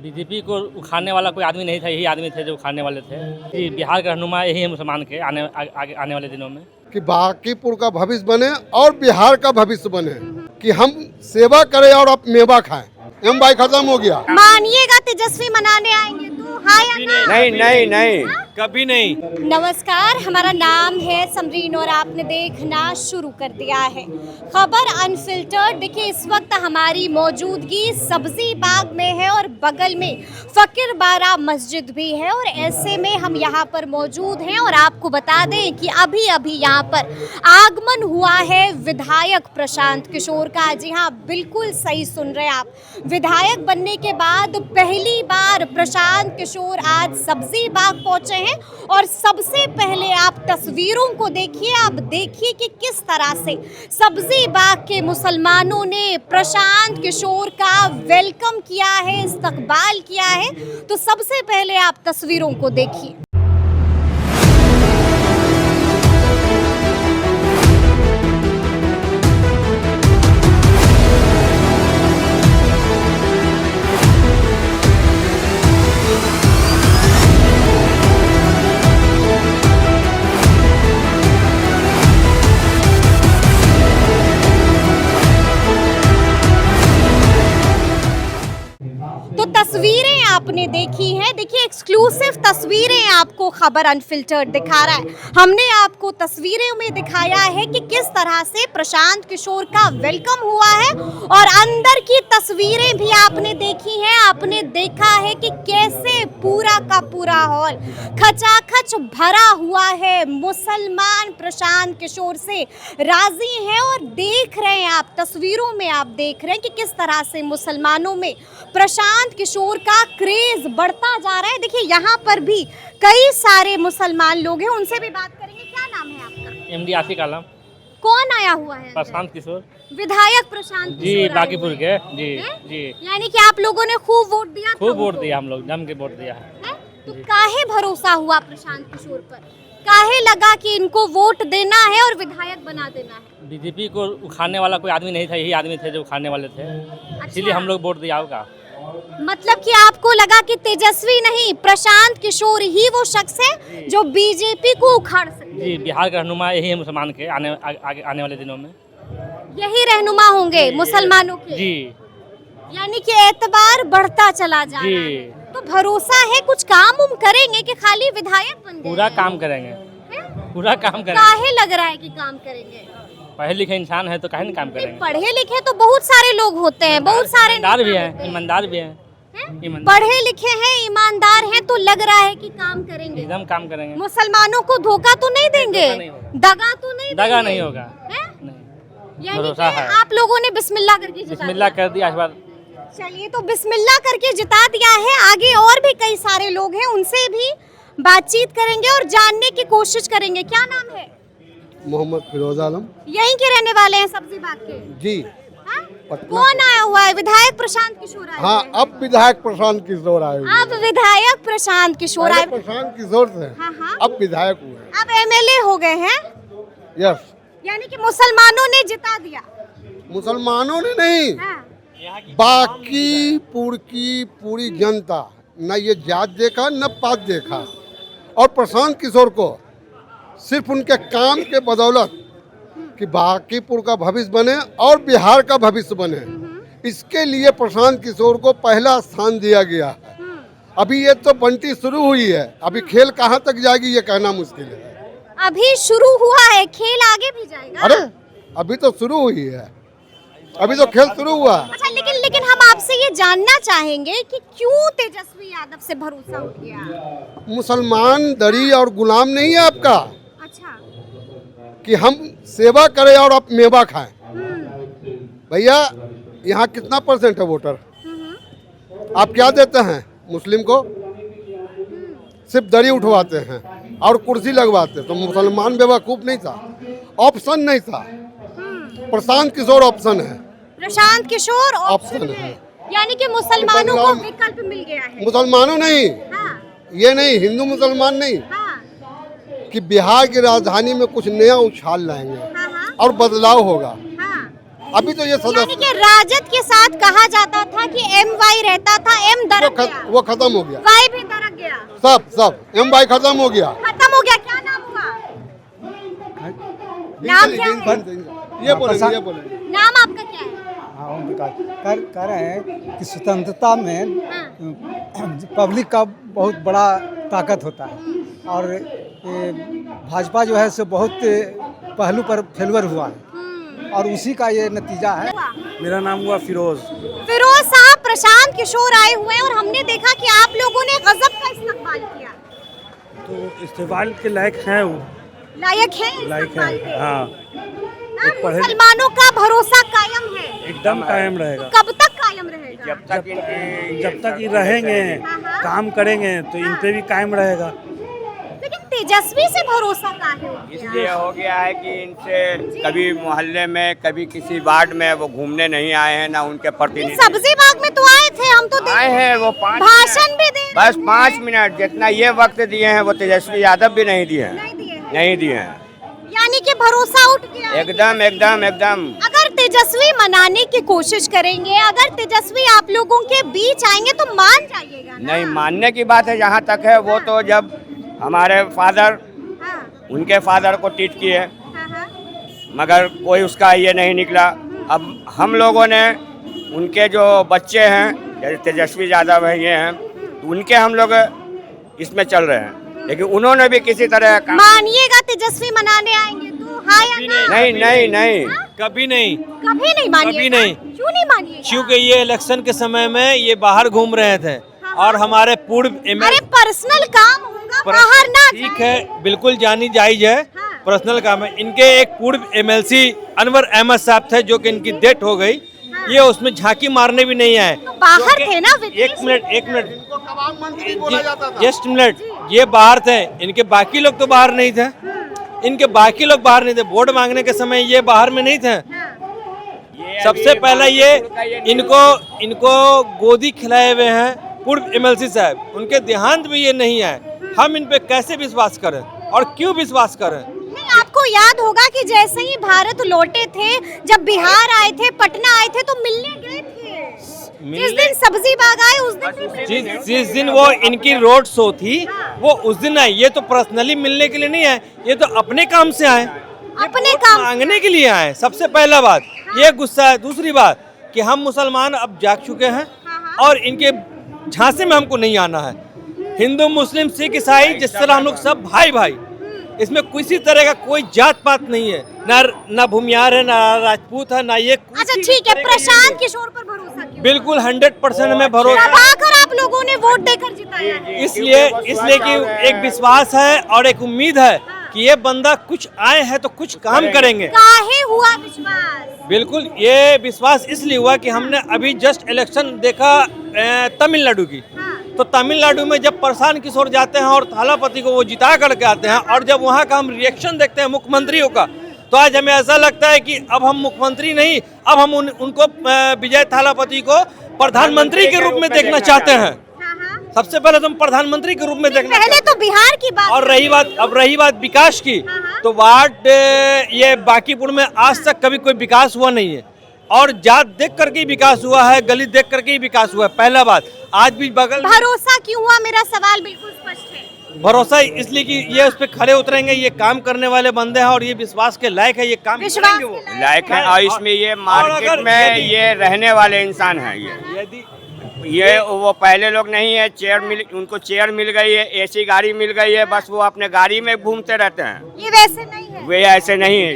BJP को उखाड़ने वाला कोई आदमी नहीं था, यही आदमी थे जो उखाड़ने वाले थे। जी, बिहार का रहनुमा यही है मुसलमान के आने वाले दिनों में। कि बांकीपुर का भविष्य बने और बिहार का भविष्य बने, कि हम सेवा करें और आप मेवा खाएं। एम भाई खत्म हो गया। मानिएगा तेजस्वी मनाने आएंगे तो हाँ या ना? नहीं कभी नहीं। नमस्कार, हमारा नाम है समरीन और आपने देखना शुरू कर दिया है खबर अनफिल्टर्ड। देखिए, इस वक्त हमारी मौजूदगी सब्जी बाग में है और बगल में फकीर बारा मस्जिद भी है और ऐसे में हम यहाँ पर मौजूद हैं और आपको बता दें कि अभी अभी यहाँ पर आगमन हुआ है विधायक प्रशांत किशोर का। जी हाँ, बिल्कुल सही सुन रहे हैं आप। विधायक बनने के बाद पहली बार प्रशांत किशोर आज सब्जी बाग पहुंचे हैं और सबसे पहले आप तस्वीरों को देखिए। आप देखिए कि किस तरह से सब्जी बाग के मुसलमानों ने प्रशांत किशोर का वेलकम किया है, इस्तकबाल किया है। तो सबसे पहले आप तस्वीरों को देखिए। तो तस्वीरें आपने देखी हैं। देखिए, एक्सक्लूसिव तस्वीरें आपको खबर अनफिल्टर्ड दिखा रहा है। हमने आपको तस्वीरों में दिखाया है कि किस तरह से प्रशांत किशोर का वेलकम हुआ है और अंदर की तस्वीरें भी आपने देखी हैं। आपने देखा है कि कैसे पूरा का पूरा हॉल खचाखच भरा हुआ है। मुसलमान प्रशांत किशोर से राजी हैं और देख रहे हैं आप तस्वीरों में, आप देख रहे हैं कि किस तरह से मुसलमानों में प्रशांत किशोर का क्रेज बढ़ता जा रहा है। देखिए, यहाँ पर भी कई सारे मुसलमान लोग हैं, उनसे भी बात करेंगे। क्या नाम है आपका? MD आसिक आलम। कौन आया हुआ है? प्रशांत किशोर, विधायक प्रशांत जी, किशोर बांकीपुर के। जी जी, यानी कि आप लोगों ने खूब वोट दिया? खूब वोट दिया, हम लोग जम के वोट दिया है। तो काहे भरोसा हुआ प्रशांत किशोर पर? काहे लगा कि इनको वोट देना है और विधायक बना देना है? बीजेपी को उखाड़ने वाला कोई आदमी नहीं था, यही आदमी थे जो उखाड़ने वाले थे, इसीलिए हम लोग वोट दिया होगा। मतलब कि आपको लगा कि तेजस्वी नहीं, प्रशांत किशोर ही वो शख्स है जो बीजेपी को उखाड़ सकते? जी, बिहार का रहनुमा यही है मुसलमान के आने वाले दिनों में। यही रहनुमा होंगे मुसलमानों के? जी, यानी कि एतबार बढ़ता चला जा रहा है। तो भरोसा है कुछ काम उम करेंगे कि खाली विधायक बन गए? पूरा काम करेंगे, पूरा काम करेंगे। काहे लग रहा है कि काम करेंगे? पढ़े लिखे इंसान है तो काहे नहीं काम करेंगे? पढ़े लिखे तो बहुत सारे लोग होते हैं, बहुत सारे ईमानदार भी हैं, ईमानदार भी हैं। पढ़े लिखे हैं, ईमानदार हैं, तो लग रहा है कि काम करेंगे, एकदम काम करेंगे। मुसलमानों को धोखा तो नहीं देंगे, दगा तो नहीं दगा देंगे? नहीं होगा, नहीं। नहीं, भरोसा है। आप लोगों ने बिस्मिल्लाह करके जिता बिस्मिल्लाह कर दिया इस बार। दिया। चलिए, तो बिस्मिल्लाह करके जिता दिया है। आगे और भी कई सारे लोग हैं, उनसे भी बातचीत करेंगे और जानने की कोशिश करेंगे। क्या नाम है? मोहम्मद फिरोज आलम। यहीं के रहने वाले हैं सब्जी बाग के? जी। हाँ? पटना। कौन आया हुआ है? विधायक प्रशांत किशोर आए हाँ, हुए हैं। अब विधायक प्रशांत किशोर आए हुए हैं। अब विधायक प्रशांत किशोर आए, पहले प्रशांत किशोर थे, हाँ। अब विधायक हुए हैं। अब MLA हो गए हैं। यस। यानी कि मुसलमानों ने जिता दिया? मुसलमानों ने नहीं, हाँ। बांकीपुर की पूरी जनता, न ये जात देखा न पात देखा, और प्रशांत किशोर को सिर्फ उनके काम के बदौलत कि बांकीपुर का भविष्य बने और बिहार का भविष्य बने, इसके लिए प्रशांत किशोर को पहला स्थान दिया गया है। अभी ये तो बंटी शुरू हुई है, अभी खेल कहाँ तक जाएगी ये कहना मुश्किल है। अभी शुरू हुआ है, खेल आगे भी जाएगा? अरे अभी तो शुरू हुई है, अभी तो खेल शुरू हुआ। अच्छा, लेकिन हम आपसे ये जानना चाहेंगे कि क्यों तेजस्वी यादव से भरोसा उठ गया? मुसलमान दरी और गुलाम नहीं है आपका, अच्छा। कि हम सेवा करें और आप मेवा खाएं। भैया, यहाँ कितना % है वोटर? आप क्या देते हैं मुस्लिम को? सिर्फ दरी उठवाते हैं और कुर्सी लगवाते। तो मुसलमान बेवकूफ नहीं था, ऑप्शन नहीं था। प्रशांत किशोर ऑप्शन है। प्रशांत किशोर ऑप्शन है, यानी कि मुसलमानों को विकल्प मिल गया है। मुसलमानों नहीं, हाँ। ये नहीं, हिंदू मुसलमान नहीं, हाँ। कि बिहार की राजधानी में कुछ नया उछाल लाएंगे हाँ। और बदलाव होगा। हाँ। अभी तो ये यानी सदस्य कि राजद के साथ कहा जाता था कि MY रहता था, M दरक गया, वो खत्म हो गया, Y भी दरक गया, सब MY खत्म हो गया। खत्म हो गया। क्या नाम हुआ? नाम क्या है? ये बोले नाम आपका क्या है? हाँ ओम प्रकाश कह रहे हैं कि स्वतंत्रता में हाँ। पब्लिक का बहुत बड़ा ताकत होता है और ये भाजपा जो है सो बहुत पहलू पर फेलवर हुआ है और उसी का ये नतीजा है। मेरा नाम हुआ फिरोज। फिरोज साहब, प्रशांत किशोर आए हुए हैं और हमने देखा कि आप लोगों ने गजब का इस्तेमाल किया। तो इस्तेमाल के लायक हैं वो, लायक है लायक इस्तेमाल के? है। हाँ, हाँ, एक पढ़े- मुसलमानों का भरोसा कायम है। एकदम कायम रहेगा। कब तक कायम रहेगा? जब तक ये रहेंगे, हाँ। काम करेंगे तो इन पे भी कायम रहेगा। लेकिन तेजस्वी से भरोसा काहे हो गया? इसलिए हो गया है कि इनसे कभी मोहल्ले में, कभी किसी वार्ड में वो घूमने नहीं आए हैं, ना उनके प्रतिनिधि सब्जी बाग में तो आए थे, हम तो आए हैं। वो 5 भाषण भी दे बस 5 मिनट जितना ये वक्त दिए हैं वो तेजस्वी यादव भी नहीं दिए हैं, नहीं दिए हैं। नहीं दिए हैं। यानी कि भरोसा उठ गया है। एकदम एकदम एकदम। अगर तेजस्वी मनाने की कोशिश करेंगे, अगर तेजस्वी आप लोगों के बीच आएंगे तो मान जाइएगा ना? नहीं मानने की बात है जहाँ तक है, वो तो जब हमारे फादर, हाँ, उनके फादर को ट्रीट किए, हाँ, हाँ। मगर कोई उसका ये नहीं निकला। अब हम लोगों ने उनके जो बच्चे हैं, जैसे तेजस्वी यादव हैं, ये हैं, तो उनके हम लोग इसमें चल रहे हैं, लेकिन उन्होंने भी किसी तरह का मानिएगा तेजस्वी मनाने आएंगे तो? हाँ या ना? नहीं नहीं नहीं। कभी नहीं, कभी नहीं मानिएगा? कभी नहीं। क्यों नहीं मानिएगा? क्योंकि ये इलेक्शन के समय में ये बाहर घूम रहे थे और हमारे पूर्व अरे पर्सनल काम होगा, बाहर ना ठीक जाए। है, बिल्कुल जानी जायज है, हाँ। पर्सनल काम है। इनके एक पूर्व MLC अनवर अहमद साहब थे जो कि इनकी डेथ हो गई, ये उसमें झांकी मारने भी नहीं आए। तो बाहर क्योंकि- थे ना विदेश एक मिनट इनको कबाब मंत्री बोला जाता था। जस्ट मिनट, ये बाहर थे, इनके बाकी लोग तो बाहर नहीं थे, इनके बाकी लोग बाहर नहीं थे। वोट मांगने के समय ये बाहर में नहीं थे। सबसे पहले ये इनको गोदी खिलाए हुए हैं पूर्व MLC साहब, उनके देहांत में ये नहीं आए। हम इन पे कैसे विश्वास करें और क्यों विश्वास करें? नहीं, आपको याद होगा कि जैसे ही भारत लौटे थे, जब बिहार आए थे, पटना आए थे तो मिलने गए थे। जिस दिन सब्जी बाग आए उस दिन जिस दिन वो इनकी रोड शो थी, वो उस दिन आए। ये तो पर्सनली मिलने के लिए नहीं आए, ये तो अपने काम से आए, अपने काम मांगने के लिए आए। सबसे पहला बात ये गुस्सा है। दूसरी बात कि हम मुसलमान अब जाग चुके हैं और इनके झांसे में हमको नहीं आना है। हिंदू, मुस्लिम, सिख, ईसाई, जिस तरह हम लोग सब भाई भाई, इसमें किसी तरह का कोई जात पात नहीं है, ना भूमियार है, ना राजपूत है, ना ये। अच्छा ठीक है, प्रशांत किशोर पर भरोसा क्यों? बिल्कुल 100% हमें भरोसा, प्रभाकर आप लोगों ने वोट देकर जिताया है। इसलिए कि एक विश्वास है और एक उम्मीद है कि ये बंदा कुछ आए हैं तो कुछ काम करेंगे। काहे हुआ विश्वास? बिल्कुल, ये विश्वास इसलिए हुआ कि हमने अभी जस्ट इलेक्शन देखा तमिलनाडु की। तो तमिलनाडु में जब प्रशांत किशोर जाते हैं और थालापति को वो जिता करके आते हैं, और जब वहाँ का हम रिएक्शन देखते हैं मुख्यमंत्रियों का, तो आज हमें ऐसा लगता है कि अब हम मुख्यमंत्री नहीं, अब हम उनको विजय थालापति को प्रधानमंत्री के रूप में देखना चाहते हैं। सबसे पहले तो हम प्रधानमंत्री के रूप में देखना पहले तो बिहार की बात। और रही बात विकास की, तो वार्ड ये बांकीपुर में आज तक कभी कोई विकास हुआ नहीं है, और जात देख करके ही विकास हुआ है, गली देख करके ही विकास हुआ है। पहला बात, आज भी बगल भरोसा क्यों हुआ? मेरा सवाल बिल्कुल स्पष्ट है। भरोसा इसलिए कि ये उस पर खड़े उतरेंगे, ये काम करने वाले बंदे हैं और ये विश्वास के लायक है, ये काम विश्वास करेंगे वो। के लायक है, और इसमें ये मार्केट में ये रहने वाले इंसान हैं। यदि ये वो पहले लोग नहीं है, उनको चेयर मिल गई है, AC गाड़ी मिल गई है, बस वो अपने गाड़ी में घूमते रहते हैं। ये वैसे नहीं है। वे ऐसे नहीं है।